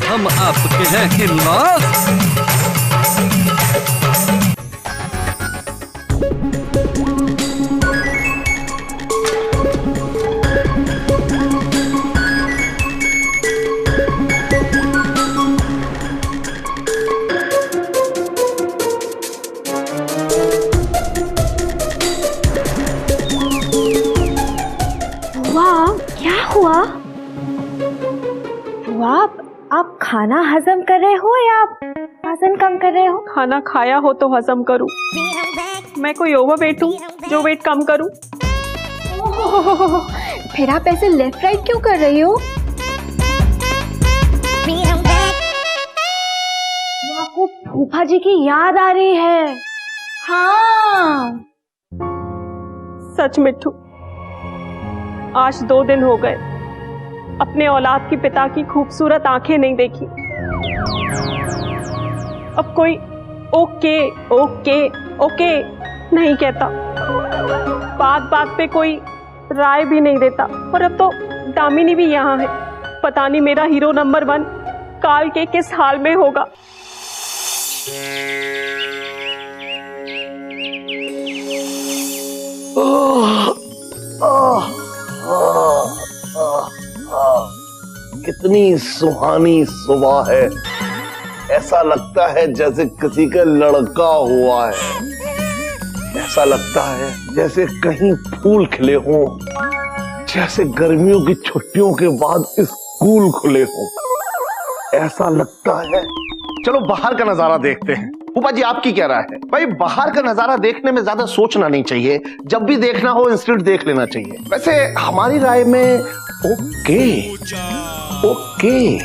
हम आपके हैं हिम्मत। वाह, क्या हुआ? आप खाना हजम कर रहे हो या वजन कम कर रहे हो? खाना खाया हो तो हजम करूं। मैं कोई ओवरवेट हूँ जो वेट कम करूं? फिर आप ऐसे लेफ्ट राइट क्यों कर रही हो? आपको फूफा जी की याद आ रही है। हाँ, सच मिट्ठू, आज 2 दिन हो गए अपने औलाद की पिता की खूबसूरत आंखें नहीं देखी। अब कोई ओके ओके ओके नहीं कहता, बात बात पे कोई राय भी नहीं देता। और अब तो दामिनी भी यहाँ है। पता नहीं मेरा हीरो नंबर 1 काल के किस हाल में होगा। कितनी सुहानी सुबह है। ऐसा लगता है जैसे किसी का लड़का हुआ है। ऐसा लगता है जैसे कहीं फूल खिले हों, जैसे गर्मियों की छुट्टियों के बाद स्कूल खुले हों। ऐसा लगता है। चलो बाहर का नजारा देखते हैं। फूफा जी आपकी क्या राय है? भाई बाहर का नजारा देखने में ज्यादा सोचना नहीं चाहिए, जब भी देखना हो इंस्टेंट देख लेना चाहिए। वैसे हमारी राय में ओके ओके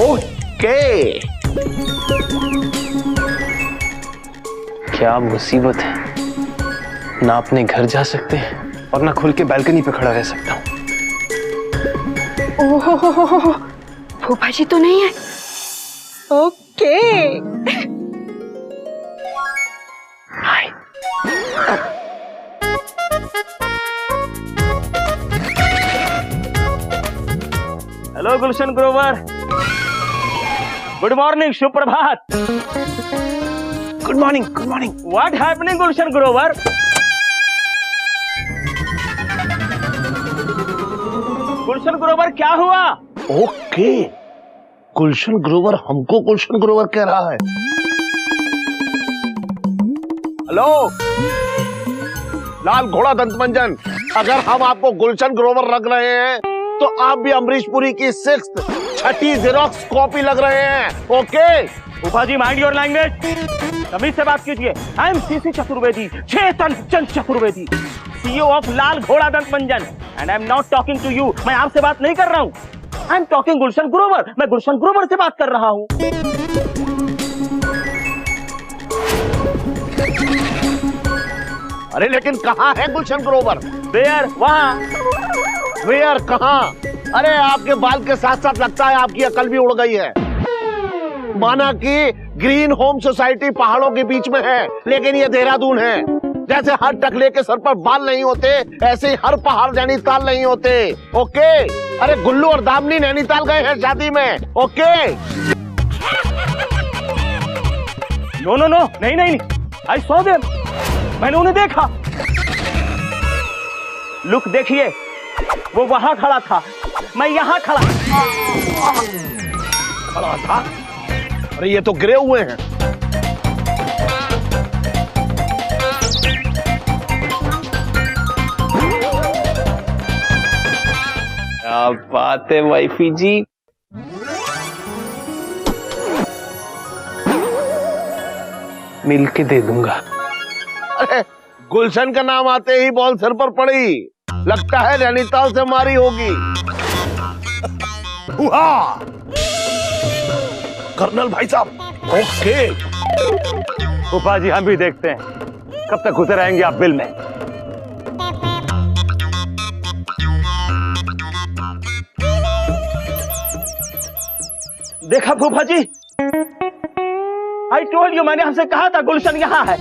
ओके। क्या मुसीबत है, ना अपने घर जा सकते हैं और ना खुल के बालकनी पे खड़ा रह सकता हूँ। ओहो, फूफा जी तो नहीं है। Okay. Hi. Hello Gulshan Grover, good morning, सुप्रभात। Good morning, good morning. What happening Gulshan Grover? Gulshan Grover क्या हुआ? ओके, गुलशन ग्रोवर हमको गुलशन ग्रोवर कह रहा है। हेलो लाल घोड़ा दंतमंजन, अगर हम आपको गुलशन ग्रोवर लग रहे हैं तो आप भी अमरीश पुरी की 6th जेरोक्स कॉपी लग रहे हैं। ओके फूफा जी, माइंड योर लैंग्वेज, तमीज से बात कीजिए। I am CC Chaturvedi, Chetan Chand Chaturvedi, CEO of Lal Ghoda Dantmanjan, and I am not talking to you. मैं आपसे बात नहीं कर रहा हूँ, I am talking Gulshan Grover. मैं गुलशन ग्रोवर से बात कर रहा हूँ। अरे लेकिन कहाँ है गुलशन ग्रोवर? वेयर? वहाँ। वेयर कहाँ? अरे आपके बाल के साथ साथ लगता है आपकी अकल भी उड़ गई है। माना कि ग्रीन होम सोसाइटी पहाड़ों के बीच में है, लेकिन ये देहरादून है। जैसे हर टकले के सर पर बाल नहीं होते, ऐसे ही हर पहाड़ नैनीताल नहीं होते। ओके, अरे गुल्लू और दामनी नैनीताल गए हैं शादी में। ओके। नो नो नो, नहीं नहीं, आई सॉ देम, मैंने उन्हें देखा। लुक देखिए, वो वहां खड़ा था, मैं यहाँ खड़ा था। अरे ये तो गिरे हुए हैं। क्या बात है वाइफी जी। मिल के दे दूंगा। अरे गुलशन का नाम आते ही बॉल सर पर पड़ी, लगता है नैनीताल से मारी होगी। कर्नल भाई साहब। ओके फूफा जी, हम भी देखते हैं कब तक घुसे रहेंगे आप बिल में। देखा फूफा जी, आई टोल्ड यू, मैंने हमसे कहा था गुलशन यहाँ है।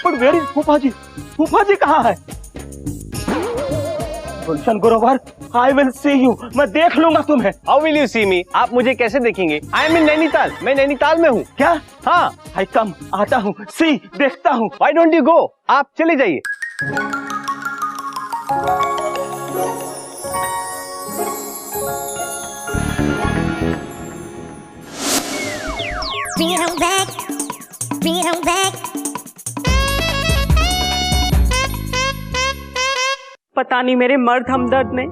बट वेयर इज फूफा जी? फूफा जी कहाँ है? Gulshan Grover, I will see you. मैं देख लूंगा तुम्हें। How will you see me? आप मुझे कैसे देखेंगे? I am in नैनीताल, मैं नैनीताल में हूँ। क्या? हाँ। I come, आता हूँ, see, देखता हूँ। Why don't you go? आप चले जाइए। Bring it on back. Bring it on back. पता नहीं मेरे मर्द हमदर्द ने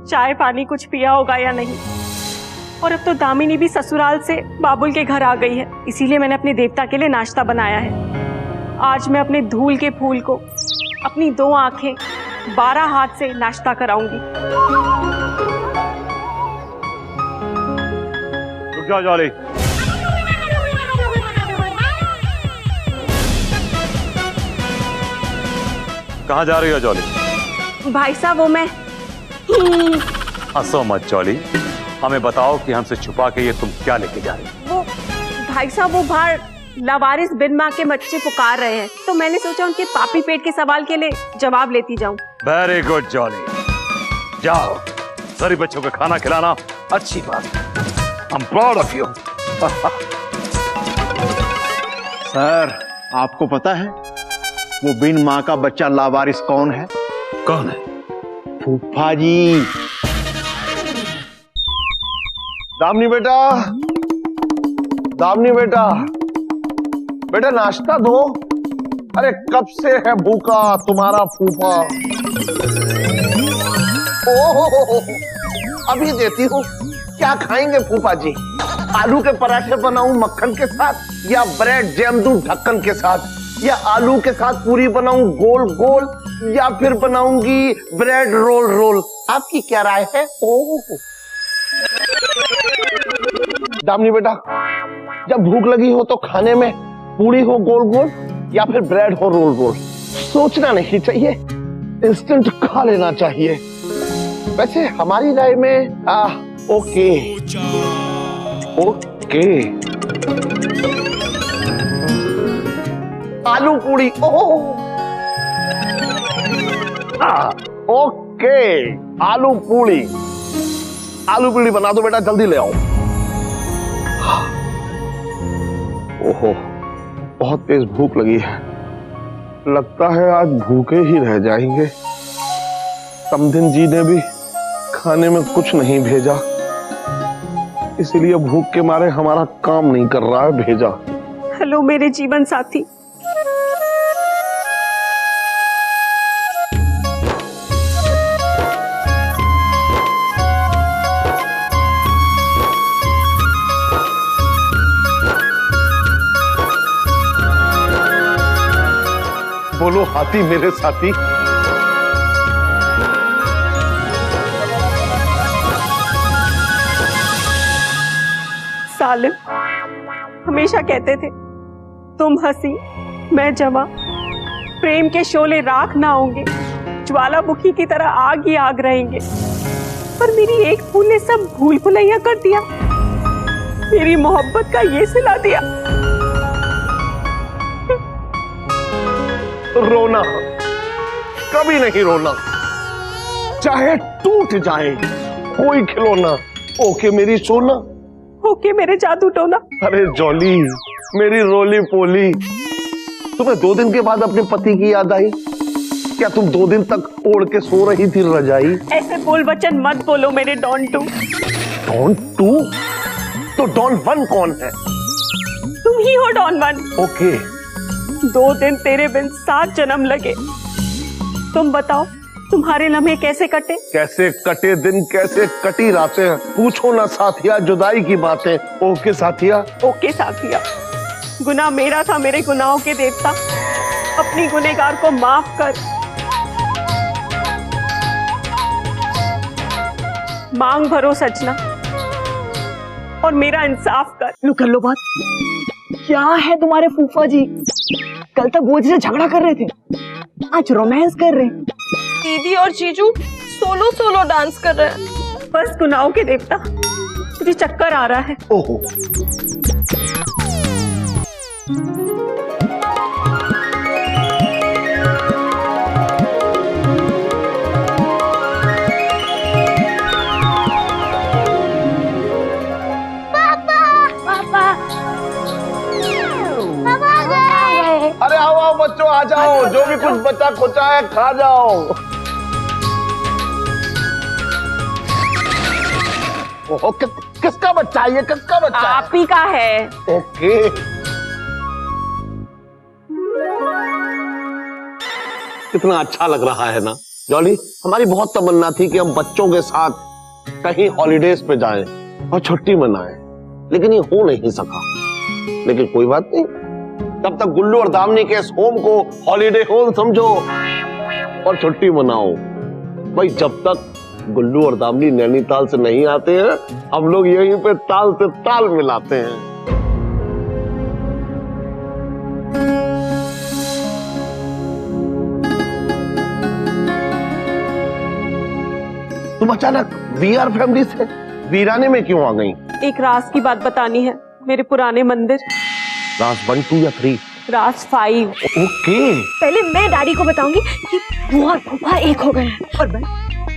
चाय पानी कुछ पिया होगा या नहीं। और अब तो दामिनी भी ससुराल से बाबुल के घर आ गई है, इसीलिए मैंने अपने देवता के लिए नाश्ता बनाया है। आज मैं अपने धूल के फूल को अपनी 2 आंखें 12 हाथ से नाश्ता कराऊंगी। रुक जाओ जॉली। कहाँ जा रही हो जॉली? भाई साहब वो मैं हंसो मत जॉली, हमें बताओ कि हमसे छुपा के ये तुम क्या लेके जा रही हो? वो भाई साहब वो बाहर लावारिस बिन माँ के बच्चे पुकार रहे हैं, तो मैंने सोचा उनके पापी पेट के सवाल के लिए जवाब लेती जाऊं। वेरी गुड जॉली, जाओ सारी बच्चों को खाना खिलाना अच्छी बात है। I am proud of you. Sir आपको पता है वो बिन माँ का बच्चा लावारिस कौन है? कौन है? फूफा जी। दामनी बेटा, दामनी बेटा, बेटा नाश्ता दो। अरे कब से है भूखा तुम्हारा फूफा। ओहो, अभी देती हूँ। क्या खाएंगे फूफा जी? आलू के पराठे बनाऊं मक्खन के साथ, या ब्रेड जैम दूं ढक्कन के साथ, या आलू के साथ पूरी बनाऊं गोल गोल, या फिर बनाऊंगी ब्रेड रोल रोल? आपकी क्या राय है? ओह दामनी बेटा, जब भूख लगी हो तो खाने में पूरी हो गोल गोल या फिर ब्रेड हो रोल रोल, सोचना नहीं चाहिए, इंस्टेंट खा लेना चाहिए। वैसे हमारी राय में ओके ओके आलू पूरी। ओह ओके आलू पूरी, आलू पूरी बना दो बेटा, जल्दी ले आओ। ओहो बहुत तेज भूख लगी है, लगता है आज भूखे ही रह जाएंगे। समधिन जी ने भी खाने में कुछ नहीं भेजा, इसीलिए भूख के मारे हमारा काम नहीं कर रहा है भेजा। हेलो मेरे जीवन साथी। बोलो हाथी मेरे साथी। सालिम हमेशा कहते थे तुम हंसी मैं जवा, प्रेम के शोले राख ना होंगे, ज्वालामुखी की तरह आग ही आग रहेंगे। पर मेरी एक फूल ने सब भूल भुलैया कर दिया, मेरी मोहब्बत का ये सिला दिया। रोना कभी नहीं रोना, चाहे टूट जाए कोई खिलौना। ओके मेरी सोना, ओके मेरे जादू टोना। अरे जॉली मेरी रोली पोली, तुम्हें 2 दिन के बाद अपने पति की याद आई? क्या तुम 2 दिन तक ओढ़ के सो रही थी रजाई? ऐसे बोल वचन मत बोलो मेरे डॉन टू। डॉन टू? तो डॉन 1 कौन है? तुम ही हो डॉन 1। ओके 2 दिन तेरे बिन 7 जन्म लगे। तुम बताओ तुम्हारे लम्हे कैसे कटे? कैसे कटे दिन, कैसे कटी रातें, पूछो ना साथिया जुदाई की बातें। ओके साथिया। ओके साथिया, गुनाह मेरा था, मेरे गुनाहों के देवता अपनी गुनहगार को माफ कर। मांग भरो सजना और मेरा इंसाफ कर। कर लो बात। क्या है तुम्हारे फूफा जी, कल तक वो से झगड़ा कर रहे थे, आज रोमांस कर रहे हैं। दीदी और जीजू सोलो सोलो डांस कर रहे हैं। बस गुनाहों के देवता, मुझे चक्कर आ रहा है। ओहो आ जाओ, जो भी कुछ बचा खुचा है खा जाओ। ओहो, किसका बच्चा है ये? किसका बच्चा है? आप ही का है। ओके। कितना अच्छा लग रहा है ना जॉली। हमारी बहुत तमन्ना थी कि हम बच्चों के साथ कहीं हॉलीडेज पे जाएं और छुट्टी मनाएं, लेकिन ये हो नहीं सका। लेकिन कोई बात नहीं, तब तक गुल्लू और दामनी के इस होम को हॉलीडे होम समझो और छुट्टी मनाओ। भाई जब तक गुल्लू और दामनी नैनीताल से नहीं आते हैं, हम लोग यहीं पे ताल से ताल मिलाते हैं। तुम अचानक वीआर फैमिली से वीराने में क्यों आ गई? एक राज की बात बतानी है। मेरे पुराने मंदिर। राज 1, 2 या 3? राज 5। ओके। पहले मैं डैडी को बताऊंगी कि बुआ और फूफा एक हो गए हैं, और मैं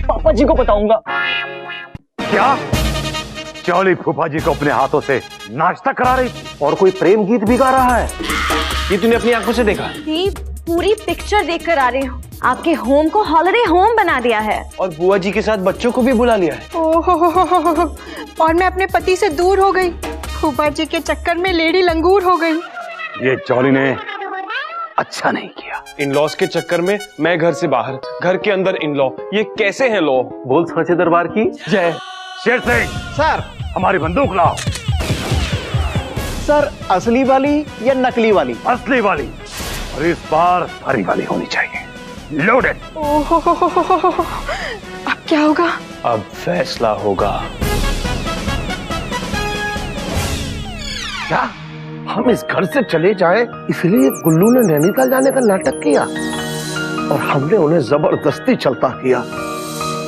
पापा जी को बताऊंगा। क्या जॉली फूफा जी को अपने हाथों से नाश्ता करा रही थी और कोई प्रेम गीत भी गा रहा है? ये तूने अपनी आंखों से देखा? ये पूरी पिक्चर देखकर आ रही हूँ। आपके होम को हॉलिडे होम बना दिया है और बुआ जी के साथ बच्चों को भी बुला लिया है। ओहो, और मैं अपने पति से दूर हो गई। फूफा जी के चक्कर में लेडी लंगूर हो गई। ये जॉली ने अच्छा नहीं किया। इन लॉस के चक्कर में मैं घर से बाहर, घर के अंदर इन लॉ। ये कैसे है लॉ? बोल सच्चे दरबार की जय। शेर सिंह सर। हमारी बंदूक लाओ। सर असली वाली या नकली वाली? असली वाली, और इस बार भारी वाली होनी चाहिए। लोडेड। अब क्या होगा? अब फैसला होगा। क्या हम इस घर से चले जाएं, इसलिए गुल्लू ने नैनीताल जाने का नाटक किया और हमने उन्हें जबरदस्ती चलता किया,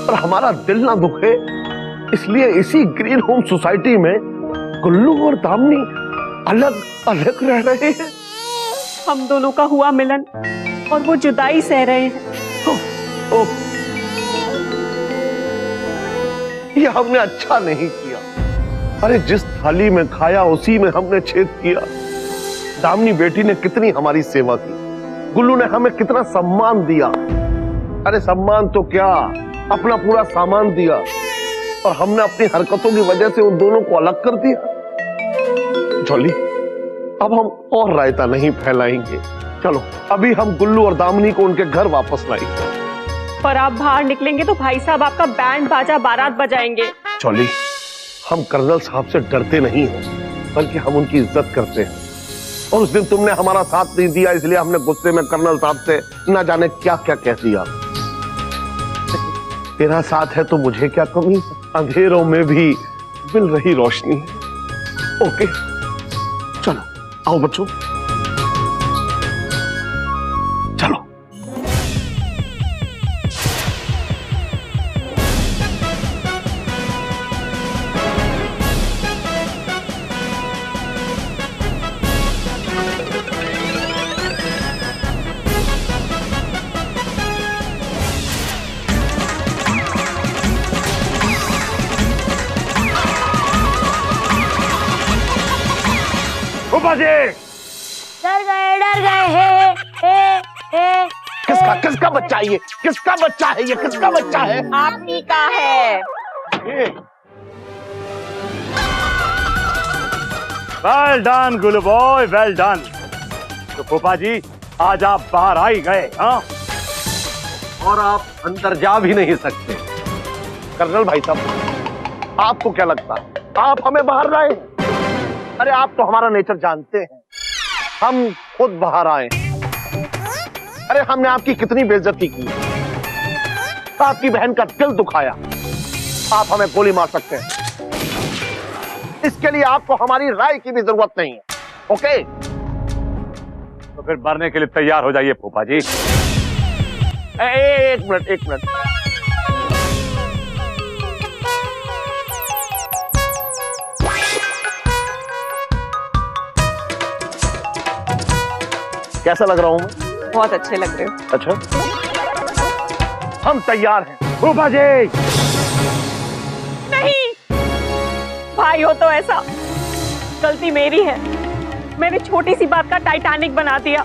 और हमारा दिल ना दुखे इसलिए इसी ग्रीन होम सोसाइटी में गुल्लू और दामनी अलग अलग रह रहे हैं। हम दोनों का हुआ मिलन और वो जुदाई सह रहे हैं। ये हमने अच्छा नहीं किया। अरे जिस थाली में खाया उसी में हमने छेद किया। दामनी बेटी ने कितनी हमारी सेवा की, गुल्लू ने हमें कितना सम्मान दिया। अरे सम्मान तो क्या, अपना पूरा सामान दिया, और हमने अपनी हरकतों की वजह से उन दोनों को अलग कर दिया। जॉली, अब हम और रायता नहीं फैलाएंगे। चलो अभी हम गुल्लू और दामनी को उनके घर वापस लाएंगे। पर आप बाहर निकलेंगे तो भाई साहब आपका बैंड बाजा बारात बजाएंगे। जॉली, हम कर्नल साहब से डरते नहीं हैं, बल्कि हम उनकी इज्जत करते हैं। और उस दिन तुमने हमारा साथ नहीं दिया, इसलिए हमने गुस्से में कर्नल साहब से ना जाने क्या क्या कह दिया। तेरा साथ है तो मुझे क्या कमी, अंधेरों में भी मिल रही रोशनी। ओके चलो आओ बच्चों, चलो। फूफा जी डर गए हे। किसका किसका बच्चा है ये? किसका बच्चा है ये? किसका बच्चा है? आप ही का है। वेल डन गुल्लू बॉय, वेल डन। तो फूफा जी आज आप बाहर आ ही गए। हाँ, और आप अंदर जा भी नहीं सकते। कर्नल भाई साहब, आपको क्या लगता है आप हमें बाहर लाए? अरे आप तो हमारा नेचर जानते हैं, हम खुद बाहर आए। अरे हमने आपकी कितनी बेइज्जती की, आपकी बहन का दिल दुखाया। आप हमें गोली मार सकते हैं, इसके लिए आपको हमारी राय की भी जरूरत नहीं है। ओके? तो फिर मरने के लिए तैयार हो जाइए फूफा जी। एक मिनट एक मिनट। कैसा लग रहा हूं मैं? बहुत अच्छे लग रहे हो। अच्छा, हम तैयार हैं फूफा जी। नहीं, भाई हो तो ऐसा, गलती मेरी है। मैंने छोटी सी बात का टाइटैनिक बना दिया।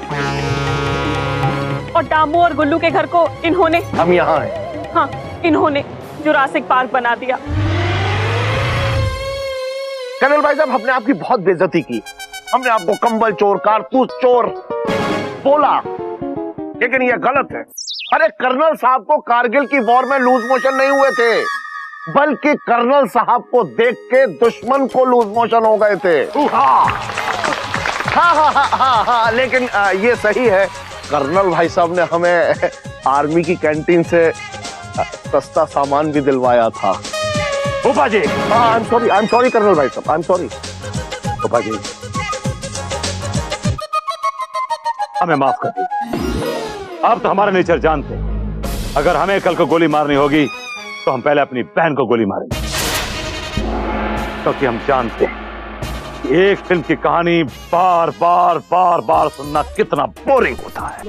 और दामू और गुल्लू के घर को इन्होंने, हम यहाँ हैं। हाँ, इन्होंने जुरासिक पार्क बना दिया। कर्नल भाई साहब, हमने आपकी बहुत बेइज्जती की। हमने आपको कंबल चोर, कारतूस चोर बोला, लेकिन ये गलत है। अरे कर्नल साहब को कारगिल की वॉर में लूज मोशन नहीं हुए थे, बल्कि कर्नल साहब को देख के दुश्मन को लूज मोशन हो गए थे। हाँ, लेकिन ये सही है, कर्नल भाई साहब ने हमें आर्मी की कैंटीन से सस्ता सामान भी दिलवाया था। फूफा जी, आई एम सॉरी कर्नल भाई साहब, आई एम सॉरी। फूफा जी, हमें माफ कर दीजिए। आप तो हमारा नेचर जानते हैं। अगर हमें कल को गोली मारनी होगी तो हम पहले अपनी बहन को गोली मारेंगे, क्योंकि हम जानते हैं कि एक फिल्म की कहानी बार बार सुनना कितना बोरिंग होता है।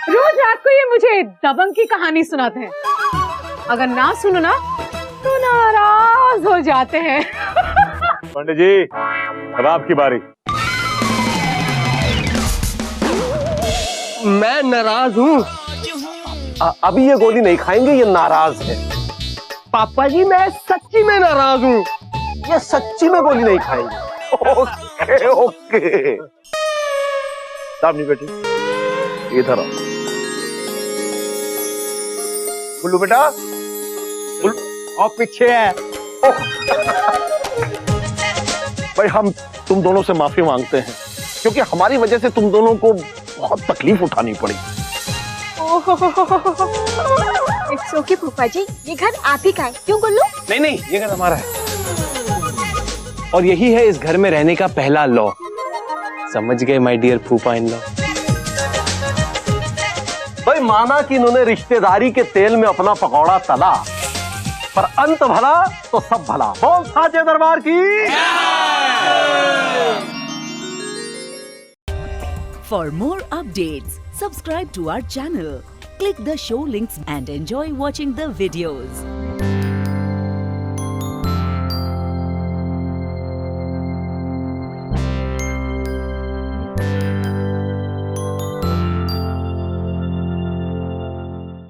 रोज रात को ये मुझे दबंग की कहानी सुनाते हैं, अगर ना सुनो ना तो नाराज हो जाते हैं। पंडित जी, अब आपकी बारी। मैं नाराज हूँ। अभी ये गोली नहीं खाएंगे, ये नाराज है। पापा जी, मैं सच्ची में नाराज हूँ। ये सच्ची में गोली नहीं खाएंगे। ओके ओके, सामने बेटी, इधर आओ। गुल्लू बेटा, और पीछे है। भाई हम तुम दोनों से माफी मांगते हैं, क्योंकि हमारी वजह से तुम दोनों को बहुत तकलीफ उठानी पड़ी। इट्स ओके फूफा जी, ये घर आप ही का है, क्यों गुल्लू? नहीं, ये घर हमारा है, और यही है इस घर में रहने का पहला लॉ। समझ गए माय डियर फूफा इन लॉ? भाई माना कि इन्होंने रिश्तेदारी के तेल में अपना पकौड़ा तला, पर अंत भला तो सब भला। बोल साचे दरबार की। For more updates, subscribe to our channel, click the show links and enjoy watching the videos.